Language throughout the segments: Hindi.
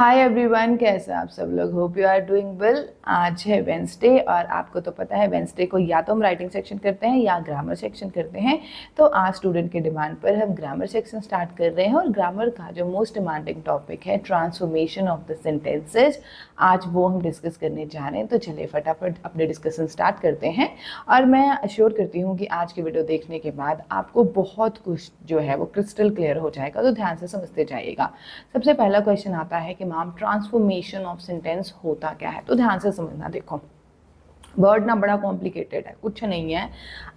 हाय एवरीवन, कैसे हैं आप सब लोग। Hope you are doing well. आज है वेंसडे और आपको तो पता है वेंसडे को या तो हम राइटिंग सेक्शन करते हैं या ग्रामर सेक्शन करते हैं। तो आज स्टूडेंट के डिमांड पर हम ग्रामर सेक्शन स्टार्ट कर रहे हैं और ग्रामर का जो मोस्ट डिमांडिंग टॉपिक है ट्रांसफॉर्मेशन ऑफ द सेंटेंसेज, आज वो हम डिस्कस करने जा रहे हैं। तो चलिए फटाफट अपने डिस्कशन स्टार्ट करते हैं और मैं अश्योर करती हूँ कि आज की वीडियो देखने के बाद आपको बहुत कुछ जो है वो क्रिस्टल क्लियर हो जाएगा, तो ध्यान से समझते जाइएगा। सबसे पहला क्वेश्चन आता है कि मैम ट्रांसफॉर्मेशन ऑफ सेंटेंस होता क्या है। तो ध्यान से समझना, देखो वर्ड ना बड़ा कॉम्प्लिकेटेड है, कुछ नहीं है।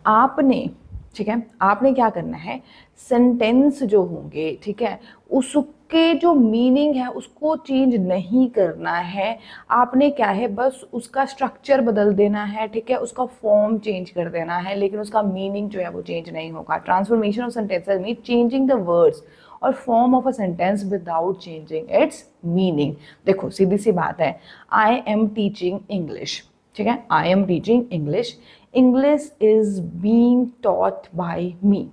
आपने, ठीक है, आपने क्या करना है, सेंटेंस जो होंगे, ठीक है, उसके जो मीनिंग है उसको चेंज नहीं करना है। आपने क्या है, बस उसका स्ट्रक्चर बदल देना है, ठीक है, उसका फॉर्म चेंज कर देना है, लेकिन उसका मीनिंग जो है वो चेंज नहीं होगा। Transformation of sentences mean changing the words और form of a sentence without changing its meaning. देखो सीधी सी बात है, आई एम टीचिंग इंग्लिश, ठीक है, I am teaching English, English is being taught by me.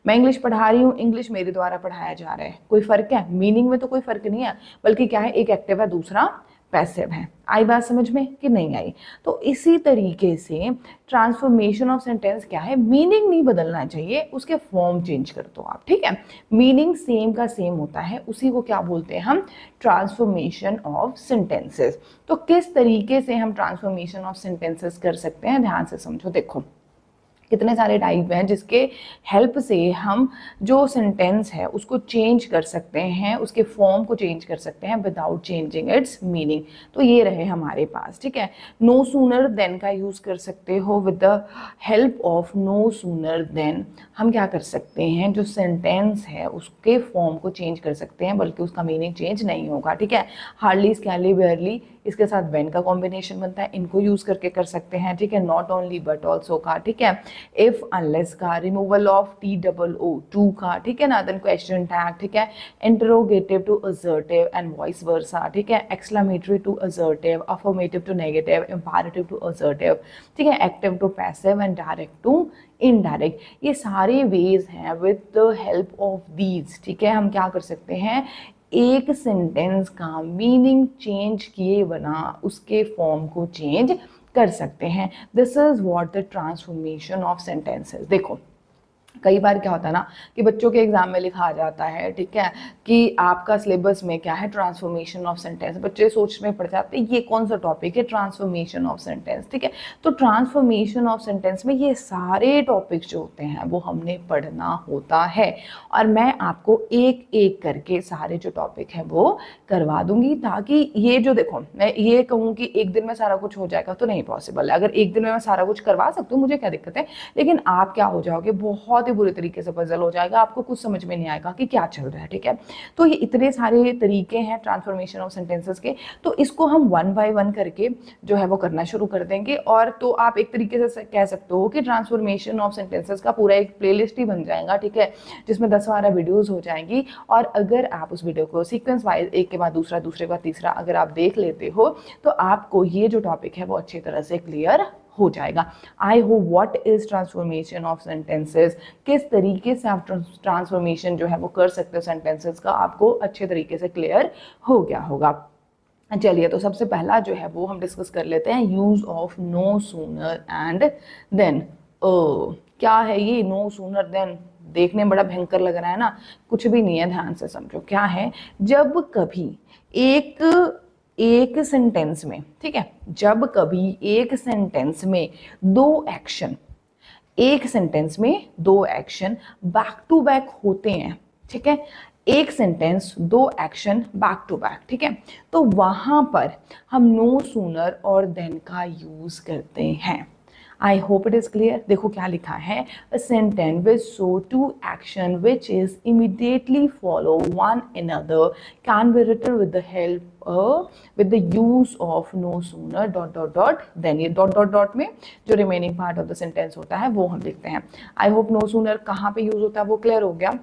मैं इंग्लिश पढ़ा रही हूँ, इंग्लिश मेरे द्वारा पढ़ाया जा रहा है। कोई फर्क है? मीनिंग में तो कोई फर्क नहीं है, बल्कि क्या है, एक एक्टिव है, दूसरा पैसिव है। आई बात समझ में कि नहीं आई? तो इसी तरीके से ट्रांसफॉर्मेशन ऑफ सेंटेंस क्या है, मीनिंग नहीं बदलना चाहिए, उसके फॉर्म चेंज कर दो आप, ठीक है। मीनिंग सेम का सेम होता है, उसी को क्या बोलते हैं हम, ट्रांसफॉर्मेशन ऑफ सेंटेंसेस। तो किस तरीके से हम ट्रांसफॉर्मेशन ऑफ सेंटेंसेस कर सकते हैं, ध्यान से समझो। देखो कितने सारे टाइप हैं जिसके हेल्प से हम जो सेंटेंस है उसको चेंज कर सकते हैं, उसके फॉर्म को चेंज कर सकते हैं विदाउट चेंजिंग इट्स मीनिंग। तो ये रहे हमारे पास, ठीक है। नो सूनर देन का यूज कर सकते हो। With the help of no sooner than हम क्या कर सकते हैं, जो सेंटेंस है उसके फॉर्म को चेंज कर सकते हैं, बल्कि उसका मीनिंग चेंज नहीं होगा, ठीक है। हार्डली, स्कैली, बेयरली, इसके साथ व्हेन का कॉम्बिनेशन बनता है, इनको यूज करके कर सकते हैं, ठीक है। नॉट ओनली बट ऑल्सो का, ठीक है। इफ अनलेस का, रिमूवल ऑफ TOO का, ठीक है ना। देन क्वेश्चन टैग, ठीक है। Interrogative to assertive and vice versa, ठीक है। Exclamatory to assertive, affirmative to negative, imperative to assertive, ठीक है। Active to passive and direct to indirect. ये सारे वेज हैं with the help of these, ठीक है, हम क्या कर सकते हैं, एक सेंटेंस का मीनिंग चेंज किए बना उसके फॉर्म को चेंज कर सकते हैं। This is what the transformation of sentences. देखो कई बार क्या होता है ना कि बच्चों के एग्जाम में लिखा जाता है, ठीक है, कि आपका सिलेबस में क्या है, ट्रांसफॉर्मेशन ऑफ सेंटेंस। बच्चे सोचने में पड़ जाते हैं ये कौन सा टॉपिक है, ट्रांसफॉर्मेशन ऑफ सेंटेंस, ठीक है। तो ट्रांसफॉर्मेशन ऑफ सेंटेंस में ये सारे टॉपिक्स जो होते हैं वो हमने पढ़ना होता है, और मैं आपको एक एक करके सारे जो टॉपिक है वो करवा दूंगी, ताकि ये जो, देखो मैं ये कहूँ कि एक दिन में सारा कुछ हो जाएगा तो नहीं पॉसिबल है। अगर एक दिन में मैं सारा कुछ करवा सकती हूँ मुझे क्या दिक्कत है, लेकिन आप क्या हो जाओगे, बहुत ही बुरे तरीके से पजल हो जाएगा, आपको कुछ समझ में नहीं आएगा कि क्या चल रहा है, ठीक है। तो ये इतने सारे तरीके हैं ट्रांसफॉर्मेशन ऑफ सेंटेंसेस के, तो इसको हम वन बाय वन करके जो है वो करना शुरू कर देंगे। और तो आप एक तरीके से कह सकते हो कि ट्रांसफॉर्मेशन ऑफ सेंटेंसेस का पूरा एक प्लेलिस्ट ही बन जाएगा, ठीक है, जिसमें 10-12 वीडियोस हो जाएंगी। और अगर आप उस वीडियो को सीक्वेंस वाइज एक के बाद दूसरा, दूसरे के बाद तीसरा अगर आप देख लेते हो तो आपको ये जो टॉपिक है वो अच्छी तरह से क्लियर हो जाएगा। I hope what is transformation of sentences, किस तरीके से आप ट्रांसफॉर्मेशन जो है वो कर सकते हो सेंटेंसेस का, आपको अच्छे तरीके से क्लियर हो गया होगा। चलिए तो सबसे पहला जो है वो हम डिस्कस कर लेते हैं, use of no sooner and then. क्या है ये नो सूनर देन? देखने में बड़ा भयंकर लग रहा है ना, कुछ भी नहीं है, ध्यान से समझो। क्या है, जब कभी एक सेंटेंस में, ठीक है, जब कभी एक सेंटेंस में दो एक्शन, एक सेंटेंस में दो एक्शन बैक टू बैक होते हैं, ठीक है, एक सेंटेंस दो एक्शन बैक टू बैक, ठीक है, तो वहां पर हम नो सूनर और देन का यूज करते हैं। I hope it is clear. देखो क्या लिखा है, a sentence with so two action which is immediately follow one another can be written with the help with the use of no sooner dot dot dot then। ये dot dot dot में जो remaining part of the sentence होता है वो हम लिखते हैं। आई होप no sooner कहाँ पे यूज होता है वो क्लियर हो गया।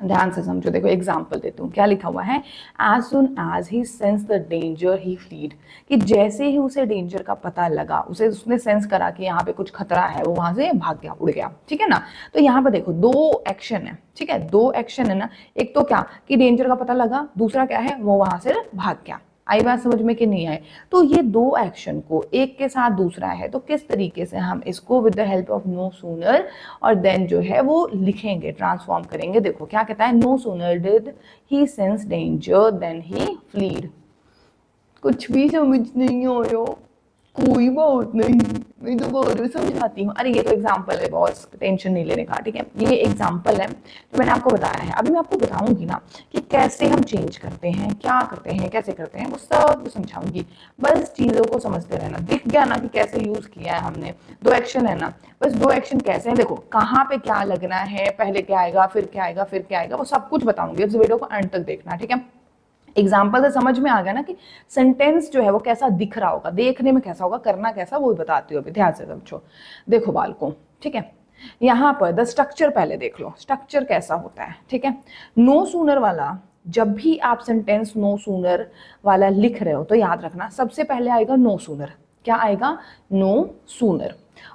ध्यान से समझो, देखो एग्जाम्पल देती हूँ, क्या लिखा हुआ है, as soon as he sense the danger he fled, कि जैसे ही उसे डेंजर का पता लगा, उसे उसने सेंस करा कि यहाँ पे कुछ खतरा है, वो वहां से भाग गया, उड़ गया, ठीक है ना। तो यहाँ पे देखो दो एक्शन है, ठीक है, दो एक्शन है ना, एक तो क्या कि डेंजर का पता लगा, दूसरा क्या है वो वहां से भाग गया। आई बात समझ में कि नहीं आए। तो ये दो एक्शन को एक के साथ दूसरा है, तो किस तरीके से हम इसको with the help of no sooner और देन जो है वो लिखेंगे, ट्रांसफॉर्म करेंगे। देखो क्या कहता है, no sooner did he sense danger then he fled. कुछ भी समझ नहीं आया, कोई बात नहीं, मैं दोबारा समझाती हूँ। अरे ये तो एग्जाम्पल है बॉस, टेंशन नहीं लेने का, ठीक है, ये एग्जाम्पल है जो मैंने आपको बताया है। अभी मैं आपको बताऊंगी ना कि कैसे हम चेंज करते हैं, क्या करते हैं, कैसे करते हैं, वो सब समझाऊंगी। बस चीज़ों को समझते रहना। दिख गया ना कि कैसे यूज किया है हमने, दो एक्शन है ना, बस दो एक्शन कैसे हैं, देखो कहाँ पे क्या लगना है, पहले क्या आएगा, फिर क्या आएगा, फिर क्या आएगा, वो सब कुछ बताऊंगी। इस वीडियो को अंत तक देखना, ठीक है। एग्जाम्पल से समझ में आ गया ना कि सेंटेंस जो है वो कैसा दिख रहा होगा, देखने में कैसा होगा, करना कैसा, वो बताती हूँ अभी, ध्यान से समझो। देखो बालकों, ठीक है, यहाँ पर द स्ट्रक्चर पहले देख लो, स्ट्रक्चर कैसा होता है, ठीक है। नो सूनर वाला, जब भी आप सेंटेंस नो सूनर वाला लिख रहे हो तो याद रखना सबसे पहले आएगा नो सूनर। क्या आएगा, नो सूनर।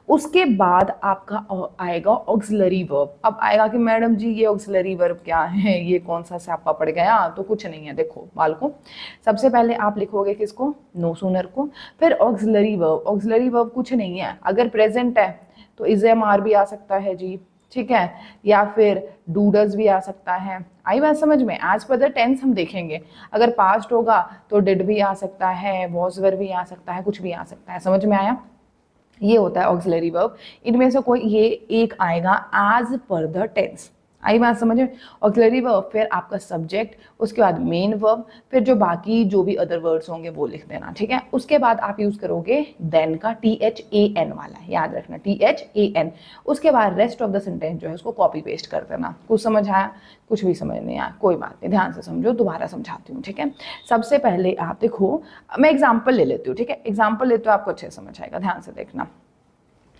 उसके बाद आपका आएगा ऑक्सिलरी वर्ब। अब आएगा कि मैडम जी ये ऑक्सिलरी वर्ब क्या है, ये कौन सा स्यापा पड़ गया, तो कुछ नहीं है। देखो बालकों, सबसे पहले आप लिखोगे किसको, नो सूनर को, फिर ऑक्सिलरी वर्ब। ऑक्सिलरी वर्ब कुछ नहीं है, अगर प्रेजेंट है तो इज एम आर भी आ सकता है जी, ठीक है, या फिर डूडस भी आ सकता है। आई बात समझ में, एज पर द टेंस हम देखेंगे, अगर पास्ट होगा तो डिड भी आ सकता है, वॉज वर भी आ सकता है, कुछ भी आ सकता है। समझ में आया, ये होता है ऑक्सिलरी वर्ब। इनमें से कोई ये एक आएगा एज पर द टेंस। आई बात समझ में, ऑक्सिलरी वर्ब, फिर आपका सब्जेक्ट, उसके बाद मेन वर्ब, फिर जो बाकी जो भी अदर वर्ड्स होंगे वो लिख देना, ठीक है। उसके बाद आप यूज करोगे देन का, THAN वाला, याद रखना THAN। उसके बाद रेस्ट ऑफ द सेंटेंस जो है उसको कॉपी पेस्ट कर देना। कुछ समझ आया, कुछ भी समझ नहीं आया, कोई बात नहीं, ध्यान से समझो, दोबारा समझाती हूँ, ठीक है। सबसे पहले आप देखो, मैं एग्जाम्पल ले लेती हूँ, ठीक है, एग्जाम्पल लेते हो आपको अच्छे समझ आएगा, ध्यान से देखना,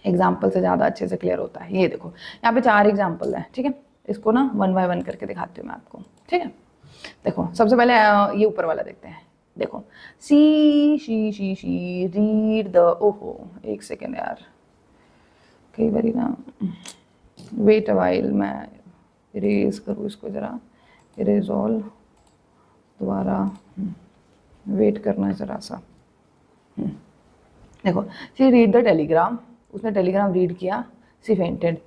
एग्जाम्पल से ज़्यादा अच्छे से क्लियर होता है। ये देखो यहाँ पे 4 एग्जाम्पल है, ठीक है, इसको ना 1 बाय 1 करके दिखाती हूँ मैं आपको, ठीक है। देखो सबसे पहले ये ऊपर वाला देखते हैं। देखो शी रीड द, ओहो एक सेकेंड यार, कई बारी ना, वेट अ वाइल, मैं इरेज करूँ इसको ज़रा, इरेज ऑल, दोबारा वेट करना है ज़रा सा। देखो शी रीड द टेलीग्राम, उसने टेलीग्राम रीड किया, सी फेंटेड।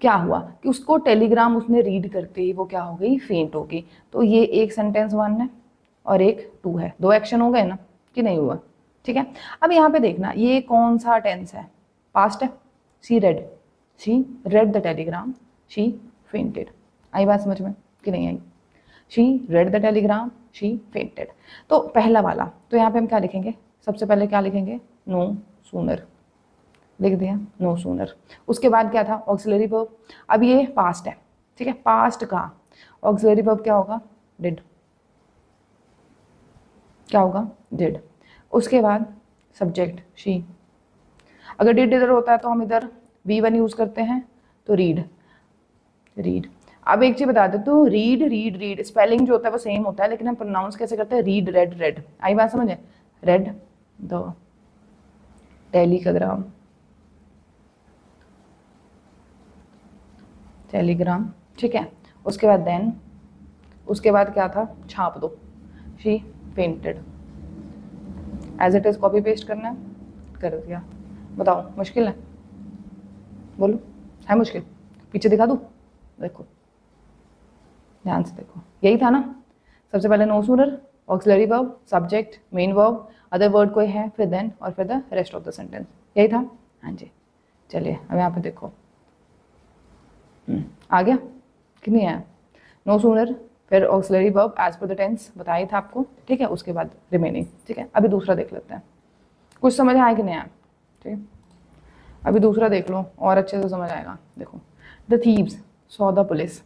क्या हुआ कि उसको टेलीग्राम उसने रीड करते ही वो क्या हो गई, फेंट हो गई। तो ये एक सेंटेंस 1 है और एक 2 है, दो एक्शन हो गए ना, कि नहीं हुआ, ठीक है। अब यहाँ पे देखना ये कौन सा टेंस है, पास्ट है, she read the telegram, she fainted. आई बात समझ में कि नहीं आई, she read the telegram, she fainted. तो पहला वाला, तो यहाँ पे हम क्या लिखेंगे, सबसे पहले क्या लिखेंगे, नो सूनर, लिख दिया नो सूनर। उसके बाद क्या था, ऑक्सिलरी वर्ब। अब ये पास्ट है, ठीक है, पास्ट का ऑक्सिलरी वर्ब क्या होगा, डिड, क्या होगा, डिड। उसके बाद सब्जेक्ट शी, अगर डिड इधर होता है तो हम इधर V1 यूज करते हैं, तो रीड। अब एक चीज बता देती हूँ, रीड स्पेलिंग जो होता है वो सेम होता है, लेकिन हम प्रोनाउंस कैसे करते हैं, रीड रेड। आई बात समझे, रेड द टेलीग्राम, ठीक है। उसके बाद देन, उसके बाद क्या था, छाप दो, she painted, as it is copy paste करना है, कर दिया। बताओ मुश्किल है, बोलो है मुश्किल, पीछे दिखा दूँ, देखो ध्यान से देखो, यही था ना। सबसे पहले no sooner, auxiliary verb, subject, main verb, other word कोई है, फिर देन और फिर the rest of the sentence, यही था। हाँ जी, चलिए अब यहाँ पे देखो, आ गया कि नहीं आया, नो सूनर, फिर auxiliary verb as per the tense बताया था आपको, ठीक है। उसके बाद रिमेनिंग, ठीक है। अभी दूसरा देख लेते हैं, कुछ समझ आया कि नहीं आया, ठीक है। अभी दूसरा देख लो और अच्छे से समझ आएगा। देखो the thieves saw the police,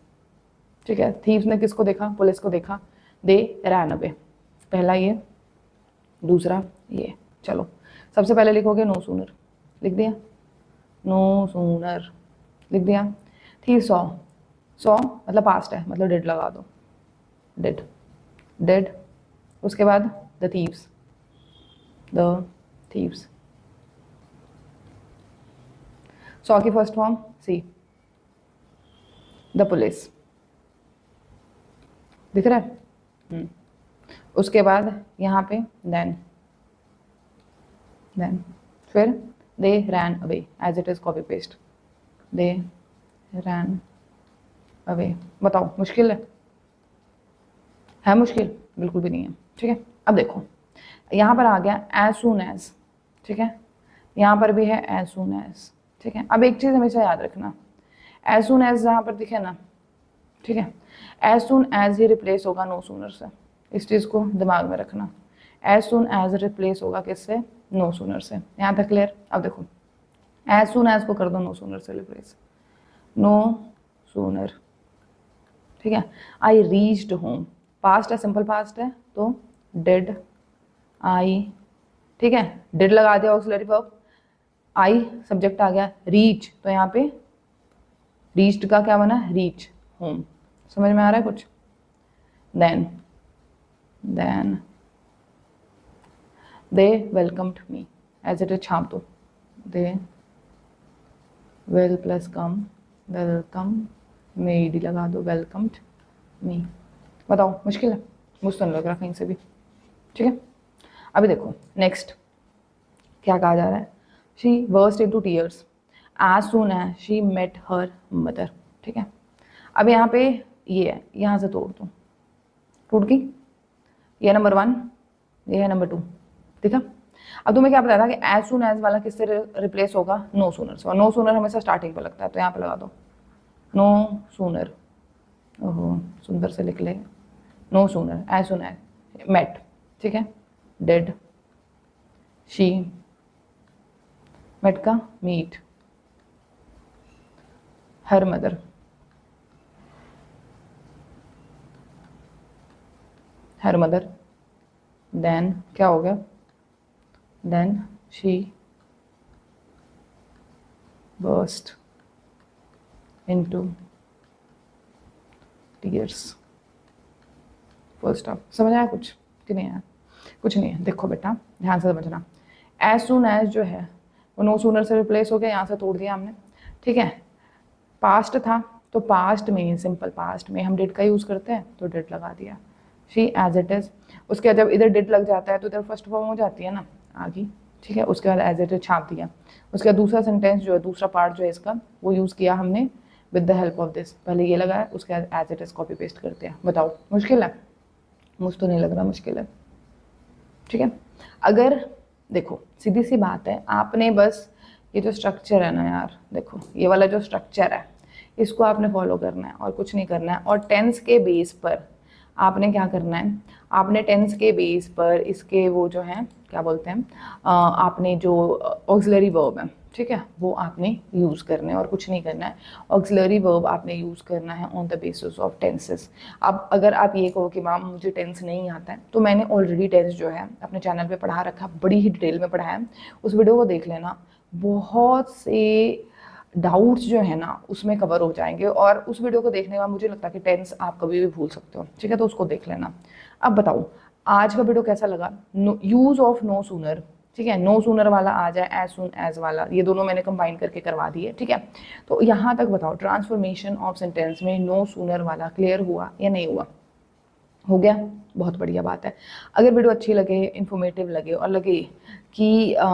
ठीक है, थीव्स ने किसको देखा, पुलिस को देखा, दे रैन अवे, पहला ये, दूसरा ये। चलो सबसे पहले लिखोगे नो सूनर, लिख दिया, नो सूनर लिख दिया। थीव सॉ मतलब पास्ट है, मतलब डिड लगा दो, डिड, डिड। उसके बाद the thieves, the thieves. Saw की first form see, the police, दिख रहा है। उसके बाद यहाँ पे देन, फिर they ran away, as it is copy paste, they ran away. बताओ मुश्किल है मुश्किल? बिल्कुल भी नहीं है, ठीक है। अब देखो यहाँ पर आ गया एज सून एज, ठीक है, यहाँ पर भी है एज सून एज, ठीक है। अब एक चीज़ हमेशा याद रखना, एज सून एज जहाँ पर दिखे ना, ठीक है, एज सून एज ही रिप्लेस होगा नो सूनर से, इस चीज़ को दिमाग में रखना। एज सून एज रिप्लेस होगा किससे? नो सूनर से। यहाँ तक क्लियर? अब देखो एज सून एज को कर दो नो सूनर से रिप्लेस, नो सूनर, ठीक है। आई रीच्ड होम, पास्ट है, सिंपल पास्ट है, तो डिड आई, ठीक है, डिड लगा दिया ऑक्सिलरी वर्ब, आई सब्जेक्ट आ गया, रीच, तो यहाँ पे रीच्ड का क्या बना? Reach home. समझ में आ रहा है कुछ? Then they welcomed me, as it is छाप दो, they well plus come, welcome, मेड लगा दो, वेलकम्ड मी। बताओ मुश्किल है? मुझे तो नहीं लग रहा कहीं से भी, ठीक है। अभी देखो नेक्स्ट क्या कहा जा रहा है, she burst into tears as soon as she met her mother, ठीक है। अब यहाँ पे ये है, यहाँ से तोड़ दो, टूट गई, ये नंबर 1, ये है नंबर 2, ठीक है। अब तुम्हें क्या बताया था कि एज सून एज वाला किससे रिप्लेस होगा? नो सूनर से, और नो सूनर हमेशा स्टार्टिंग पे लगता है, तो यहाँ पे लगा दो नो सूनर। ओहो सुंदर से लिख ले, no sooner, as soon as met, ठीक है, डेड, शी, मेट का meet, her mother, her mother, then क्या हो गया? Then she burst into tears, full stop. समझ आया कुछ कि नहीं आया? कुछ नहीं है। देखो बेटा ध्यान से समझना, एज सून एज जो है वो नो सूनर से रिप्लेस हो गया, यहाँ से तोड़ दिया हमने, ठीक है। पास्ट था तो पास्ट में, सिंपल पास्ट में हम डिड का यूज़ करते हैं, तो डिड लगा दिया, शी एज इट इज। उसके बाद जब इधर डिड लग जाता है तो इधर फर्स्ट फॉर्म हो जाती है ना आगे, ठीक है। उसके बाद एज इट इज छाप दिया। उसके बाद दूसरा सेंटेंस जो है, दूसरा पार्ट जो है इसका, वो यूज़ किया हमने with the help of this, पहले ये लगाया, उसके बाद as it is copy paste करते हैं। बताओ मुश्किल है? मुझे तो नहीं लग रहा मुश्किल है, ठीक है। अगर देखो सीधी सी बात है, आपने बस ये जो स्ट्रक्चर है ना यार, देखो ये वाला जो स्ट्रक्चर है इसको आपने फॉलो करना है और कुछ नहीं करना है। और टेंस के बेस पर आपने क्या करना है, आपने टेंस के बेस पर इसके वो जो हैं क्या बोलते हैं, आपने जो ऑक्सिलरी वर्ब है, ठीक है, वो आपने यूज़ करना है और कुछ नहीं करना है। ऑक्सिलरी वर्ब आपने यूज़ करना है on the basis of tenses. अब अगर आप ये कहो कि मैम मुझे टेंस नहीं आता है, तो मैंने ऑलरेडी टेंस जो है अपने चैनल पे पढ़ा रखा, बड़ी ही डिटेल में पढ़ाया है, उस वीडियो को देख लेना। बहुत से डाउट्स जो है ना उसमें कवर हो जाएंगे, और उस वीडियो को देखने के बाद मुझे लगता है कि टेंस आप कभी भी भूल सकते हो, ठीक है, तो उसको देख लेना। अब बताओ आज का वीडियो कैसा लगा? यूज़ ऑफ नो सूनर, ठीक है, नो सूनर वाला आ जाए, एज सून एज वाला, ये दोनों मैंने कंबाइन करके करवा दिए, ठीक है। तो यहाँ तक बताओ ट्रांसफॉर्मेशन ऑफ सेंटेंस में नो सूनर वाला क्लियर हुआ या नहीं हुआ? हो गया, बहुत बढ़िया बात है। अगर वीडियो अच्छी लगे, इन्फॉर्मेटिव लगे और लगे कि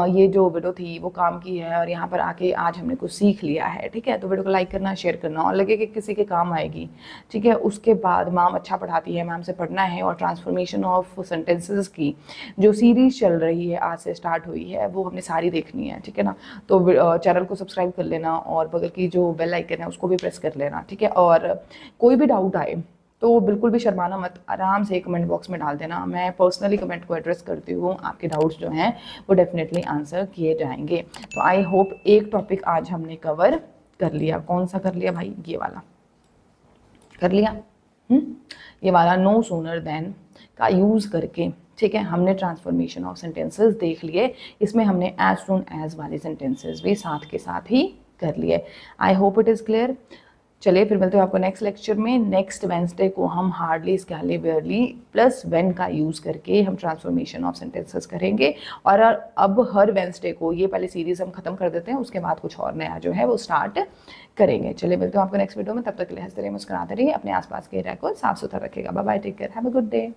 ये जो वीडियो थी वो काम की है और यहाँ पर आके आज हमने कुछ सीख लिया है, ठीक है, तो वीडियो को लाइक करना, शेयर करना, और लगे कि किसी के काम आएगी, ठीक है। उसके बाद मैम अच्छा पढ़ाती है, मैम से पढ़ना है, और ट्रांसफॉर्मेशन ऑफ सेंटेंसेस की जो सीरीज़ चल रही है, आज से स्टार्ट हुई है, वो हमने सारी देखनी है, ठीक है ना। तो चैनल को सब्सक्राइब कर लेना और बगल की जो बेल आइकन है उसको भी प्रेस कर लेना, ठीक है। और कोई भी डाउट आए तो बिल्कुल भी शर्माना मत, आराम से कमेंट बॉक्स में डाल देना, मैं पर्सनली कमेंट को एड्रेस करती हूँ, आपके डाउट्स जो हैं वो डेफिनेटली आंसर किए जाएंगे। तो आई होप एक टॉपिक आज हमने कवर कर लिया। कौन सा कर लिया भाई? ये वाला कर लिया, ये वाला नो सूनर देन का यूज़ करके, ठीक है, हमने ट्रांसफॉर्मेशन ऑफ सेंटेंसेस देख लिए। इसमें हमने एज सून एज वाले सेंटेंसेस भी साथ के साथ ही कर लिए। I hope it is clear. चलिए फिर मिलते हैं आपको नेक्स्ट लेक्चर में। नेक्स्ट वेंसडे को हम हार्डली, स्कैरली, बेयरली प्लस व्हेन का यूज़ करके हम ट्रांसफॉर्मेशन ऑफ सेंटेंसेस करेंगे। और अब हर वेंसडे को ये पहले सीरीज हम खत्म कर देते हैं, उसके बाद कुछ और नया जो है वो स्टार्ट करेंगे। चलिए मिलते हैं आपको नेक्स्ट वीडियो में, तब तक के लिए हंसते रहिए, मुस्कुराते रहिए, अपने आसपास के एरिया को साफ सुथरा रखिएगा। Bye bye, take care, have a good day.